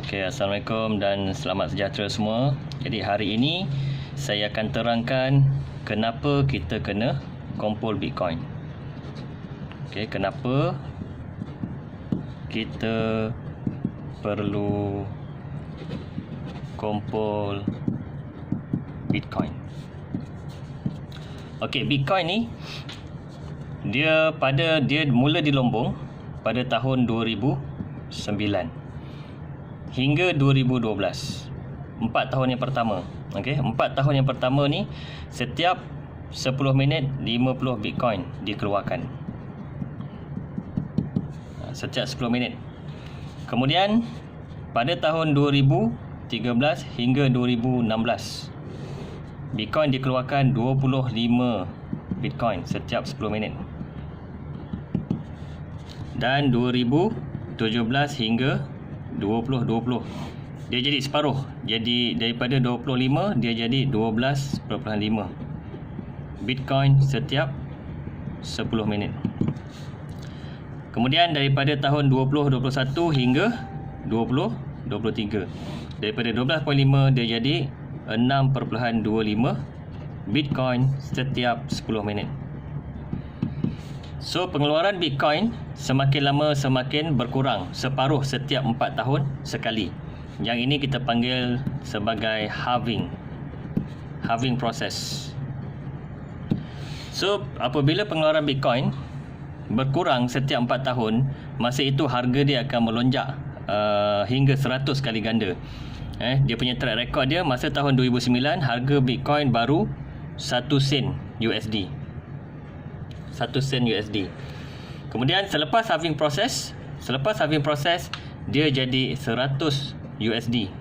Okey, Assalamualaikum dan selamat sejahtera semua. Jadi hari ini saya akan terangkan kenapa kita kena kumpul Bitcoin. Okey, kenapa kita perlu kumpul Bitcoin. Okey, Bitcoin ni dia mula dilombong pada tahun 2009 hingga 2012. 4 tahun yang pertama. Okey, 4 tahun yang pertama ni setiap 10 minit 50 Bitcoin dikeluarkan. Setiap 10 minit. Kemudian pada tahun 2013 hingga 2016 Bitcoin dikeluarkan 25 Bitcoin setiap 10 minit. Dan 2017 hingga 2020 dia jadi separuh. Jadi daripada 25 dia jadi 12.5 Bitcoin setiap 10 minit. Kemudian daripada tahun 2021 hingga 2023 daripada 12.5 dia jadi 6.25 Bitcoin setiap 10 minit. So pengeluaran Bitcoin semakin lama semakin berkurang, separuh setiap 4 tahun sekali. Yang ini kita panggil sebagai halving process. So apabila pengeluaran Bitcoin berkurang setiap 4 tahun, masa itu harga dia akan melonjak hingga 100 kali ganda. Dia punya track record dia masa tahun 2009 harga Bitcoin baru 1 sen USD. 1 sen USD. Kemudian selepas halving process dia jadi 100 USD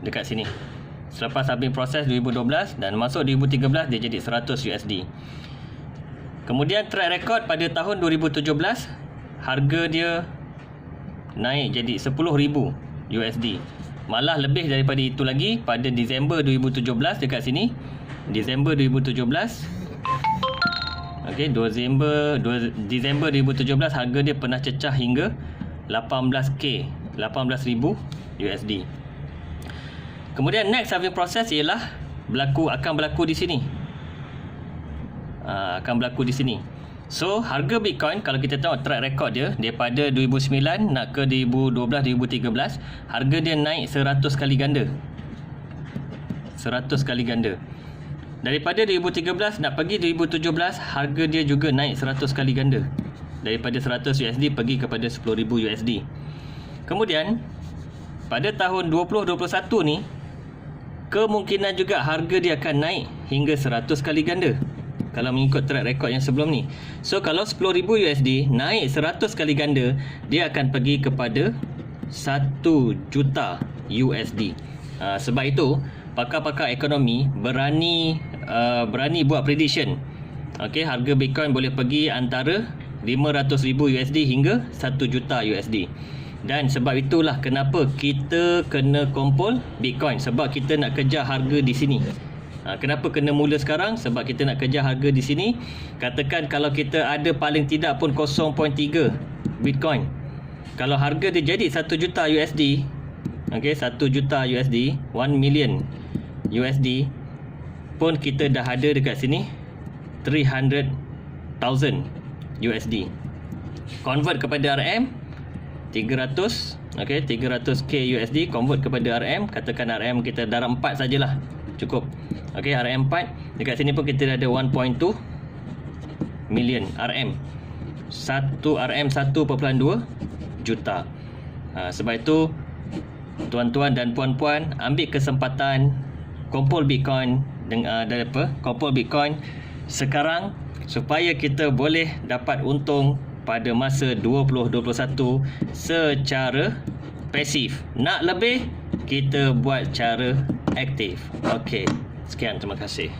dekat sini. Selepas halving process 2012 dan masuk 2013 dia jadi 100 USD. Kemudian track record pada tahun 2017 harga dia naik jadi 10,000 USD. Malah lebih daripada itu lagi pada Disember 2017 dekat sini. Disember 2017. Okey, Disember 2017 harga dia pernah cecah hingga 18,000 USD. Kemudian next halving process ialah akan berlaku di sini. Akan berlaku di sini. So, harga Bitcoin kalau kita tengok track record dia daripada 2009 nak ke 2012 2013, harga dia naik 100 kali ganda. 100 kali ganda. Daripada 2013 nak pergi 2017, harga dia juga naik 100 kali ganda. Daripada 100 USD pergi kepada 10,000 USD. Kemudian pada tahun 2021 ni kemungkinan juga harga dia akan naik hingga 100 kali ganda kalau mengikut track record yang sebelum ni. So kalau 10,000 USD naik 100 kali ganda, dia akan pergi kepada 1 juta USD. Sebab itu pakar-pakar ekonomi berani buat prediction. Okey, harga Bitcoin boleh pergi antara 500,000 USD hingga 1 juta USD. Dan sebab itulah kenapa kita kena kumpul Bitcoin, sebab kita nak kejar harga di sini. Kenapa kena mula sekarang? Sebab kita nak kejar harga di sini. Katakan kalau kita ada paling tidak pun 0.3 Bitcoin. Kalau harga dia jadi 1 juta USD, okey, 1 juta USD, 1 million USD pun kita dah ada dekat sini 300,000 USD. Convert kepada RM 300, okey, 300k USD convert kepada RM, katakan RM kita darab 4 sajalah. Cukup. Okey, RM4 dekat sini pun kita dah ada 1.2 million RM. 1 RM 1.2 juta. Sebab itu tuan-tuan dan puan-puan ambil kesempatan kumpul Bitcoin kumpul Bitcoin sekarang supaya kita boleh dapat untung pada masa 2021 secara pasif. Nak lebih, kita buat cara aktif. Okey, sekian, terima kasih.